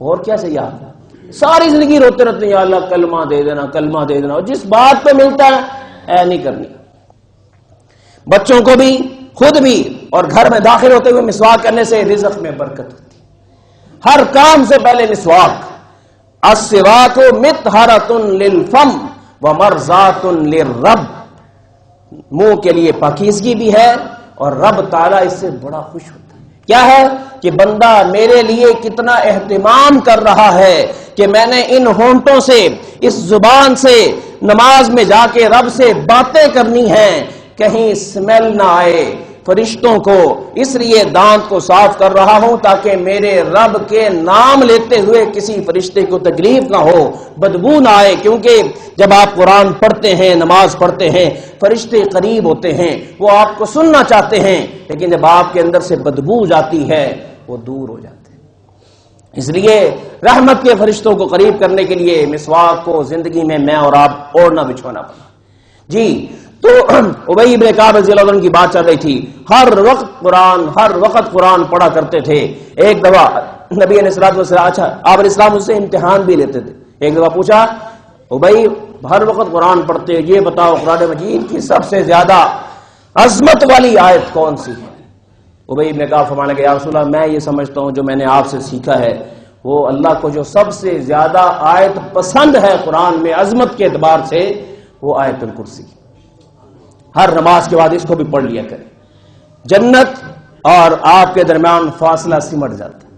اور کیا سے یاد؟ ساری زندگی روتے رہتے ہیں یا اللہ کلمہ دے دینا، کلمہ دے دینا، اور جس بات پہ ملتا ہے اے نہیں کرنی۔ بچوں کو بھی خود بھی اور گھر میں داخل ہوتے ہوئے مسواک کرنے سے رزق میں برکت ہوتی ہے۔ ہر کام سے پہلے مسواک، السواک مطہرۃ للفم ومرضات للرب، منہ کے لیے پاکیزگی بھی ہے اور رب تعالیٰ اس سے بڑا خوش ہوتا ہے۔ کیا ہے کہ بندہ میرے لیے کتنا اہتمام کر رہا ہے کہ میں نے ان ہونٹوں سے، اس زبان سے نماز میں جا کے رب سے باتیں کرنی ہیں، کہیں اسمیل نہ آئے فرشتوں کو، اس لیے دانت کو صاف کر رہا ہوں تاکہ میرے رب کے نام لیتے ہوئے کسی فرشتے کو تکلیف نہ ہو، بدبو نہ آئے، کیونکہ جب آپ قرآن پڑھتے ہیں، نماز پڑھتے ہیں، فرشتے قریب ہوتے ہیں، وہ آپ کو سننا چاہتے ہیں، لیکن جب آپ کے اندر سے بدبو جاتی ہے وہ دور ہو جاتے ہیں۔ اس لیے رحمت کے فرشتوں کو قریب کرنے کے لیے مسواک کو زندگی میں اور آپ اوڑھنا بچھونا پڑا۔ جی تو ابی بن کعب رضی اللہ عنہ کی بات چل رہی تھی، ہر وقت قرآن پڑھا کرتے تھے۔ ایک دفعہ نبی علیہ الصلوۃ والسلام، اچھا آپ علیہ السلام اس سے امتحان بھی لیتے تھے۔ ایک دفعہ پوچھا ابی ہر وقت قرآن پڑھتے، یہ بتاؤ قرآن مجید کی سب سے زیادہ عظمت والی آیت کون سی ہے؟ ابی بن کعب فرمانے لگے یا رسول اللہ میں یہ سمجھتا ہوں جو میں نے آپ سے سیکھا ہے وہ اللہ کو جو سب سے زیادہ آیت پسند ہے قرآن میں عظمت کے اعتبار سے وہ آیت الکرسی۔ ہر نماز کے بعد اس کو بھی پڑھ لیا کریں، جنت اور آپ کے درمیان فاصلہ سمٹ جاتا ہے،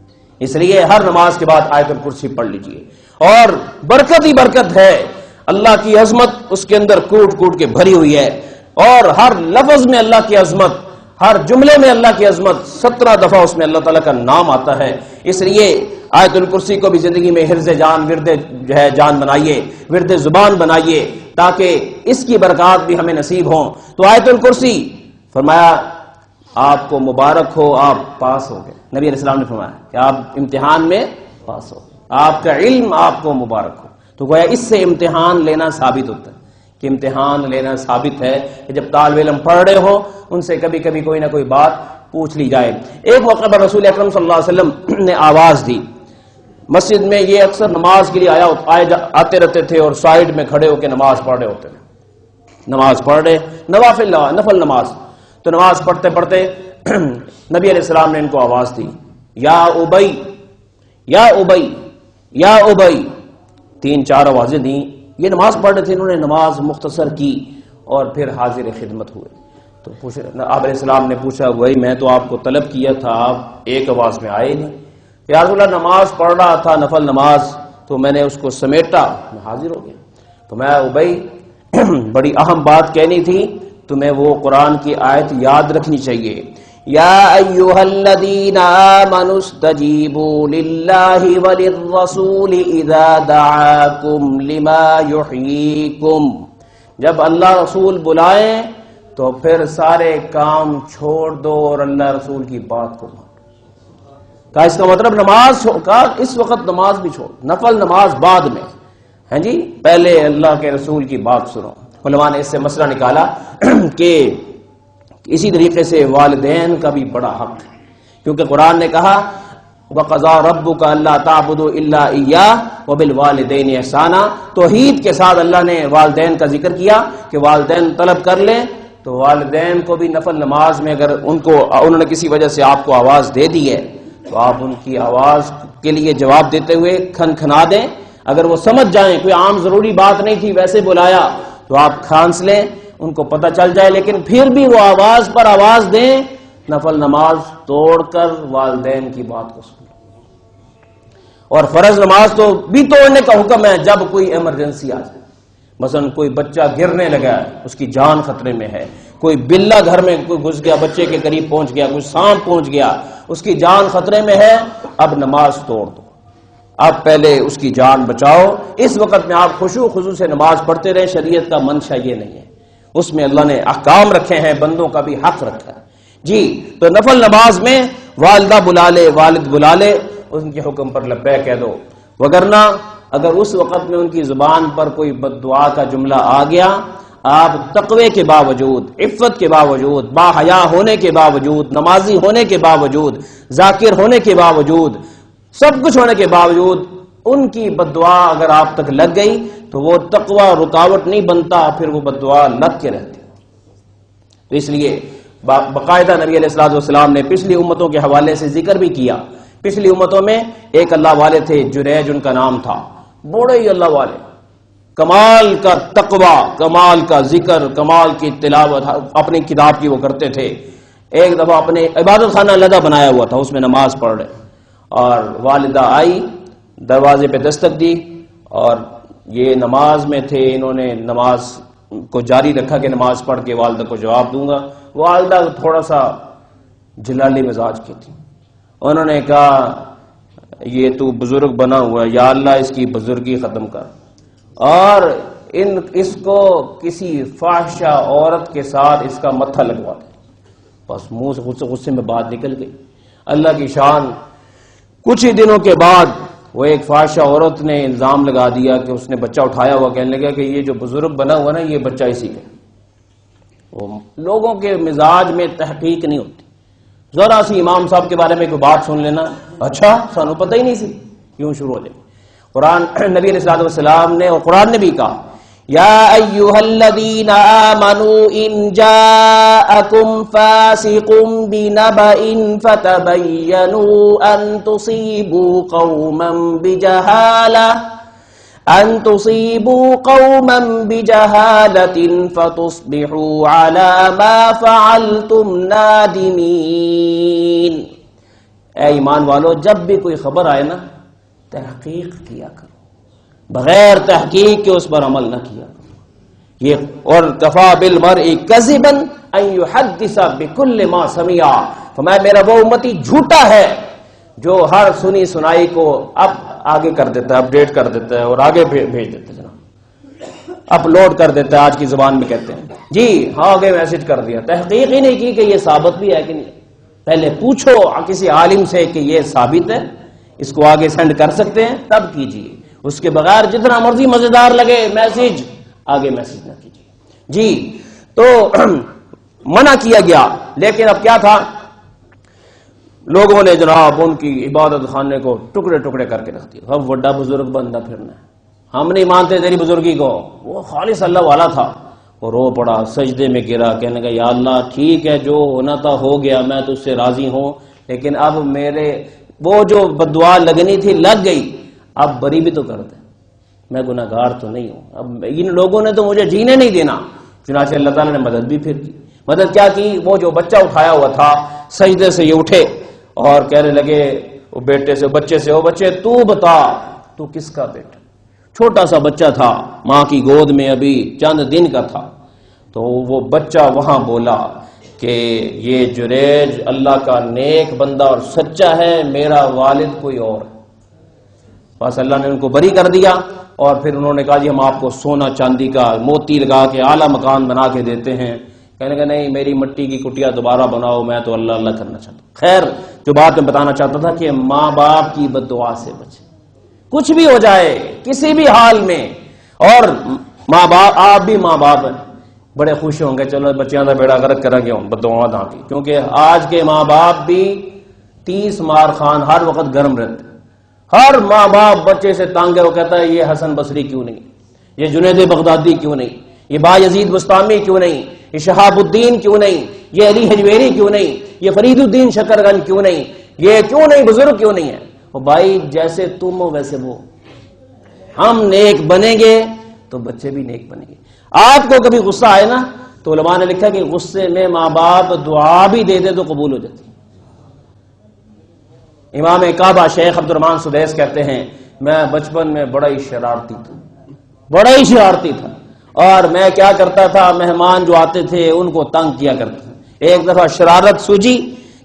اس لیے ہر نماز کے بعد آیت الکرسی پڑھ لیجئے، اور برکت ہی برکت ہے، اللہ کی عظمت اس کے اندر کوٹ کوٹ کے بھری ہوئی ہے، اور ہر لفظ میں اللہ کی عظمت، ہر جملے میں اللہ کی عظمت، 17 دفعہ اس میں اللہ تعالیٰ کا نام آتا ہے۔ اس لیے آیت الکرسی کو بھی زندگی میں حرز جان، ورد جان بنائیے، ورد زبان بنائیے، تاکہ اس کی برکات بھی ہمیں نصیب ہوں۔ تو آیت الکرسی فرمایا آپ کو مبارک ہو، آپ پاس ہو گئے۔ نبی علیہ السلام نے فرمایا کہ آپ امتحان میں پاس ہو، آپ کا علم آپ کو مبارک ہو۔ تو گویا اس سے امتحان لینا ثابت ہوتا ہے کہ امتحان لینا ثابت ہے کہ جب طالب علم پڑھ رہے ہو ان سے کبھی کبھی کوئی نہ کوئی بات پوچھ لی جائے۔ ایک موقع پر رسول اکرم صلی اللہ علیہ وسلم نے آواز دی، مسجد میں یہ اکثر نماز کے لیے آتے رہتے تھے اور سائیڈ میں کھڑے ہو کے نماز پڑھ رہے ہوتے تھے، نماز پڑھ رہے، نفل نماز۔ تو نماز پڑھتے پڑھتے نبی علیہ السلام نے ان کو آواز دی، یا ابی یا ابی یا ابی، 3-4 آوازیں دیں۔ یہ نماز پڑھ رہے تھے، انہوں نے نماز مختصر کی اور پھر حاضر خدمت ہوئے۔ تو آپ علیہ السلام نے پوچھا وہی میں تو آپ کو طلب کیا تھا، آپ ایک آواز میں آئے نہیں۔ یا رسول اللہ نماز پڑھ رہا تھا، نفل نماز، تو میں نے اس کو سمیٹا، میں حاضر ہو گیا۔ تو میں ابی بڑی اہم بات کہنی تھی، تمہیں وہ قرآن کی آیت یاد رکھنی چاہیے، یا ایھا الذین آمنوا استجیبوا للہ وللرسول اذا دعاکم لما یحییکم، جب اللہ رسول بلائیں تو پھر سارے کام چھوڑ دو اور اللہ رسول کی بات کو مانو۔ کا اس کا مطلب نماز کا اس وقت نماز بھی چھوڑ، نفل نماز بعد میں، ہیں جی پہلے اللہ کے رسول کی بات سنو۔ علماء نے اس سے مسئلہ نکالا کہ اسی طریقے سے والدین کا بھی بڑا حق ہے، کیونکہ قرآن نے کہا وَقَضَىٰ رَبُّكَ أَلَّا تَعْبُدُوا إِلَّا إِيَّاهُ وَبِالْوَالِدَيْنِ إِحْسَانًا، توحید کے ساتھ اللہ نے والدین کا ذکر کیا کہ والدین طلب کر لیں، تو والدین کو بھی نفل نماز میں اگر انہوں نے کسی وجہ سے آپ کو آواز دے دی ہے تو آپ ان کی آواز کے لیے جواب دیتے ہوئے کھنکھنا دیں۔ اگر وہ سمجھ جائیں کوئی عام ضروری بات نہیں تھی ویسے بلایا تو آپ کھانس لیں، ان کو پتہ چل جائے، لیکن پھر بھی وہ آواز پر آواز دیں، نفل نماز توڑ کر والدین کی بات کو سنیں۔ اور فرض نماز تو بھی توڑنے کا حکم ہے جب کوئی ایمرجنسی آ جائے، مثلا کوئی بچہ گرنے لگا ہے، اس کی جان خطرے میں ہے، کوئی بلہ گھر میں کوئی گھس گیا، بچے کے قریب پہنچ گیا، کوئی سانپ پہنچ گیا، اس کی جان خطرے میں ہے، اب نماز توڑ دو، اب پہلے اس کی جان بچاؤ۔ اس وقت میں آپ خشوع خضوع سے نماز پڑھتے رہیں، شریعت کا منشا یہ نہیں ہے، اس میں اللہ نے احکام رکھے ہیں، بندوں کا بھی حق رکھا ہے۔ جی تو نفل نماز میں والدہ بلا لے، والد بلا لے، ان کے حکم پر لبیک کہہ دو، وگرنہ اگر اس وقت میں ان کی زبان پر کوئی بد دعا کا جملہ آ گیا، آپ تقوی کے باوجود، عفت کے باوجود، با حیا ہونے کے باوجود، نمازی ہونے کے باوجود، ذاکر ہونے کے باوجود سب کچھ ہونے کے باوجود ان کی بد دعا اگر آپ تک لگ گئی تو وہ تقوی رکاوٹ نہیں بنتا، پھر وہ بد دعا لگ کے رہتی۔ تو اس لیے باقاعدہ نبی علیہ الصلوۃ والسلام نے پچھلی امتوں کے حوالے سے ذکر بھی کیا۔ پچھلی امتوں میں ایک اللہ والے تھے، جریج ان کا نام تھا، بڑے ہی اللہ والے، کمال کا تقوی، کمال کا ذکر، کمال کی تلاوت اپنی کتاب کی وہ کرتے تھے۔ ایک دفعہ اپنے عبادت خانہ علیحدہ بنایا ہوا تھا، اس میں نماز پڑھ رہے، اور والدہ آئی، دروازے پہ دستک دی، اور یہ نماز میں تھے، انہوں نے نماز کو جاری رکھا کہ نماز پڑھ کے والدہ کو جواب دوں گا۔ والدہ تھوڑا سا جلالی مزاج کی تھی، انہوں نے کہا یہ تو بزرگ بنا ہوا ہے، یا اللہ اس کی بزرگی ختم کر، اور اس کو کسی فاحشہ عورت کے ساتھ اس کا متھا لگوا دے۔ بس منہ سے غصے میں بات نکل گئی۔ اللہ کی شان، کچھ ہی دنوں کے بعد وہ ایک فاحشہ عورت نے الزام لگا دیا کہ اس نے بچہ اٹھایا ہوا، کہنے لگا کہ یہ جو بزرگ بنا ہوا نا یہ بچہ اسی کا۔ وہ لوگوں کے مزاج میں تحقیق نہیں ہوتی، ذرا سی امام صاحب کے بارے میں کوئی بات سن لینا، اچھا سانو پتہ ہی نہیں سی، یوں شروع ہو جائے۔ قرآن نبی علیہ الصلوۃ والسلام نے اور قرآن نے بھی کہا یا ایھا الذین آمنوا ان جاءکم فاسق بنبأ فتبینوا ان تصیبوا قوما بجہالة فتصبحوا على ما فعلتم نادمین۔ اے ایمان والو، جب بھی کوئی خبر آئے نا تحقیق کیا کرو، بغیر تحقیق کے اس پر عمل نہ کیا کرو۔ یہ اور کفا بالمرء کذبا ان یحدث بکل ما سمع، فرمایا میرا وہ امتی جھوٹا ہے جو ہر سنی سنائی کو اب آگے کر دیتا ہے، اپڈیٹ کر دیتا ہے اور آگے بھیج دیتا ہے، جناب اپلوڈ کر دیتا ہے، آج کی زبان میں کہتے ہیں جی ہاں آگے میسج کر دیا، تحقیق ہی نہیں کی کہ یہ ثابت بھی ہے کہ نہیں۔ پہلے پوچھو کسی عالم سے کہ یہ ثابت ہے، اس کو آگے سینڈ کر سکتے ہیں، تب کیجیے، اس کے بغیر جتنا مرضی مزیدار لگے میسج، آگے میسج نہ کیجیے۔ جی تو منع کیا گیا، لیکن اب کیا تھا، لوگوں نے جناب ان کی عبادت خانے کو ٹکڑے ٹکڑے کر کے رکھ دیا۔ اب بڑا بزرگ بندہ پھرنا ہے، ہم نہیں مانتے تیری بزرگی کو۔ وہ خالص اللہ والا تھا، وہ رو پڑا، سجدے میں گرا، کہنے لگا یا اللہ ٹھیک ہے جو ہونا تھا ہو گیا، میں تجھ سے راضی ہوں، لیکن اب میرے وہ جو بددعا لگنی تھی لگ گئی، اب بری بھی تو کر دے، میں گناہگار تو نہیں ہوں، اب ان لوگوں نے تو مجھے جینے نہیں دینا۔ چنانچہ اللہ تعالیٰ نے مدد بھی پھر کی۔ مدد کیا کی، وہ جو بچہ اٹھایا ہوا تھا سجدے سے یہ اٹھے اور کہنے لگے وہ بیٹے سے، بچے سے، وہ بچے تو بتا تو کس کا بیٹا؟ چھوٹا سا بچہ تھا، ماں کی گود میں ابھی چند دن کا تھا۔ تو وہ بچہ وہاں بولا کہ یہ جریج اللہ کا نیک بندہ اور سچا ہے، میرا والد کوئی اور ہے۔ بس اللہ نے ان کو بری کر دیا، اور پھر انہوں نے کہا جی ہم آپ کو سونا چاندی کا موتی لگا کے اعلیٰ مکان بنا کے دیتے ہیں۔ کہنے کا نہیں، میری مٹی کی کٹیا دوبارہ بناؤ، میں تو اللہ اللہ کرنا چاہتا ہوں۔ خیر جو بات میں بتانا چاہتا تھا کہ ماں باپ کی بد دعا سے بچے، کچھ بھی ہو جائے کسی بھی حال میں۔ اور ماں باپ، آپ بھی ماں باپ ہیں، بڑے خوش ہوں گے چلو بچیاں دا بیڑا غرق کرا گیا ہوں بد دعا دا کی، کیونکہ آج کے ماں باپ بھی 30 مار خان ہر وقت گرم رہتے، ہر ماں باپ بچے سے تانگ ہے، وہ کہتا ہے یہ حسن بصری کیوں نہیں، یہ جنید بغدادی کیوں نہیں، یہ بایزید بستامی کیوں نہیں، یہ شہاب الدین کیوں نہیں، یہ علی حجویری کیوں نہیں، یہ فرید الدین شکرگنج کیوں نہیں، یہ کیوں نہیں، بزرگ کیوں نہیں ہے۔ وہ بھائی جیسے تم ہو ویسے وہ، ہم نیک بنیں گے تو بچے بھی نیک بنیں گے۔ آپ کو کبھی غصہ آئے نا تو علماء نے لکھا کہ غصے میں ماں باپ دعا بھی دے دے تو قبول ہو جاتی۔ امام کعبہ شیخ عبد الرحمن سدیس کہتے ہیں میں بچپن میں بڑا ہی شرارتی تھا، اور میں کیا کرتا تھا، مہمان جو آتے تھے ان کو تنگ کیا کرتا تھا۔ ایک دفعہ شرارت سوجی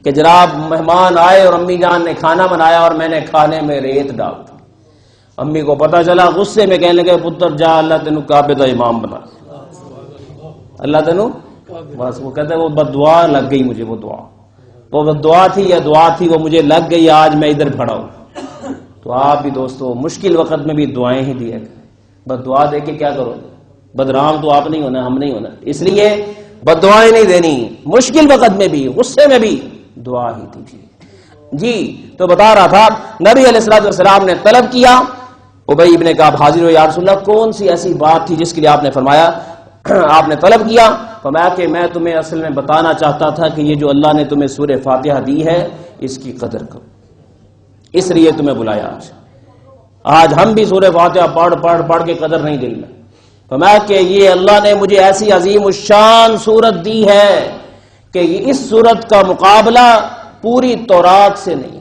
کہ جناب مہمان آئے اور امی جان نے کھانا بنایا اور میں نے کھانے میں ریت ڈال دی۔ امی کو پتا چلا، غصے میں کہنے لگے پتر جا اللہ تینو کعبے دا امام بنا، اللہ تینو، بس وہ کہتے ہیں وہ بد دعا لگ گئی مجھے، وہ بد دعا تھی یا دعا تھی وہ مجھے لگ گئی، آج میں ادھر کھڑا ہوں۔ تو آپ بھی دوستو مشکل وقت میں بھی دعائیں ہی دیا کریں، بد دعا دے کے کیا کرو، بدرام تو آپ نہیں ہونا، ہم نہیں ہونا، اس لیے بد دعائیں نہیں دینی، مشکل وقت میں بھی غصے میں بھی دعا ہی دیجیے۔ جی تو بتا رہا تھا نبی علیہ الصلوۃ والسلام نے طلب کیا، ابی ابن کعب حاضر ہو، یا رسول اللہ کون سی ایسی بات تھی جس کے لیے آپ نے فرمایا، آپ نے طلب کیا، فرمایا کہ میں تمہیں اصل میں بتانا چاہتا تھا کہ یہ جو اللہ نے تمہیں سورہ فاتحہ دی ہے اس کی قدر کرو، اس لیے تمہیں بلایا۔ آج ہم بھی سورہ فاتحہ پڑھ کے قدر نہیں دل میں، فرمایا کہ یہ اللہ نے مجھے ایسی عظیم الشان سورت دی ہے کہ اس سورت کا مقابلہ پوری تورات سے نہیں،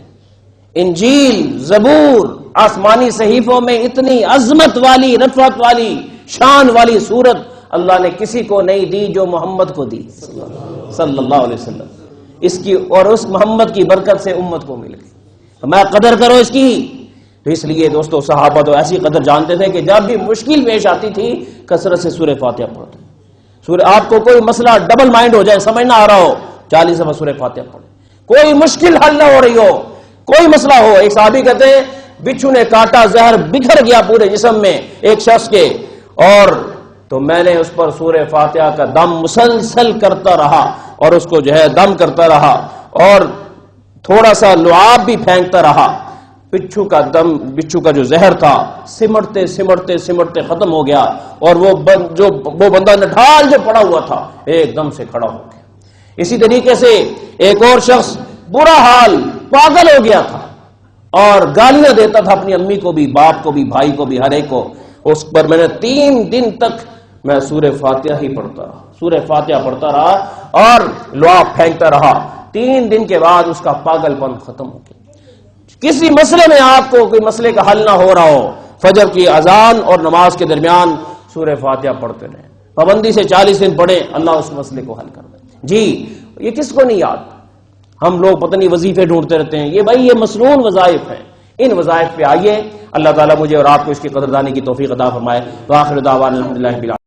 انجیل، زبور، آسمانی صحیفوں میں اتنی عظمت والی، رفعت والی، شان والی سورت اللہ نے کسی کو نہیں دی جو محمد کو دی صلی اللہ علیہ وسلم، اس کی اور اس محمد کی برکت سے امت کو مل گئی۔ میں قدر کرو اس کی۔ تو اس لیے دوستو صحابہ تو ایسی قدر جانتے تھے کہ جب بھی مشکل پیش آتی تھی کثرت سے سورہ فاتحہ پڑھتے۔ سورہ آپ کو کوئی مسئلہ ڈبل مائنڈ ہو جائے، سمجھ نہ آ رہا ہو، 40 دفعہ سورہ فاتحہ پڑھیں، کوئی مشکل حل نہ ہو رہی ہو، کوئی مسئلہ ہو۔ ایک صحابی کہتے ہیں بچھو نے کاٹا، زہر بکھر گیا پورے جسم میں ایک شخص کے، اور تو میں نے اس پر سورہ فاتحہ کا دم مسلسل کرتا رہا اور اس کو جو ہے دم کرتا رہا اور تھوڑا سا لعاب بھی پھینکتا رہا۔ بچھو کا جو زہر تھا سمٹتے سمٹتے سمٹتے ختم ہو گیا، اور وہ بندہ نڈھال جو پڑا ہوا تھا ایک دم سے کھڑا ہو گیا۔ اسی طریقے سے ایک اور شخص برا حال، پاگل ہو گیا تھا اور گالیاں دیتا تھا اپنی امی کو بھی، باپ کو بھی، بھائی کو بھی، ہر ایک کو۔ اس پر میں نے 3 دن تک میں سورہ فاتحہ ہی پڑھتا رہا، سورہ فاتحہ پڑھتا رہا اور لعاب پھینکتا رہا۔ 3 دن کے بعد اس کا پاگل پن ختم ہو گیا۔ کسی مسئلے میں آپ کو کوئی مسئلے کا حل نہ ہو رہا ہو، فجر کی اذان اور نماز کے درمیان سورہ فاتحہ پڑھتے رہیں، پابندی سے 40 دن پڑھیں، اللہ اس مسئلے کو حل کر دے۔ جی یہ کس کو نہیں یاد؟ ہم لوگ پتہ نہیں وظیفے ڈھونڈتے رہتے ہیں، یہ بھائی یہ مسنون وظائف ہیں، ان وظائف پہ آئیے۔ اللہ تعالیٰ مجھے اور آپ کو اس کی قدردانی کی توفیق عطا فرمائے۔ وآخر دعوانا الحمدللہ رب العالمین۔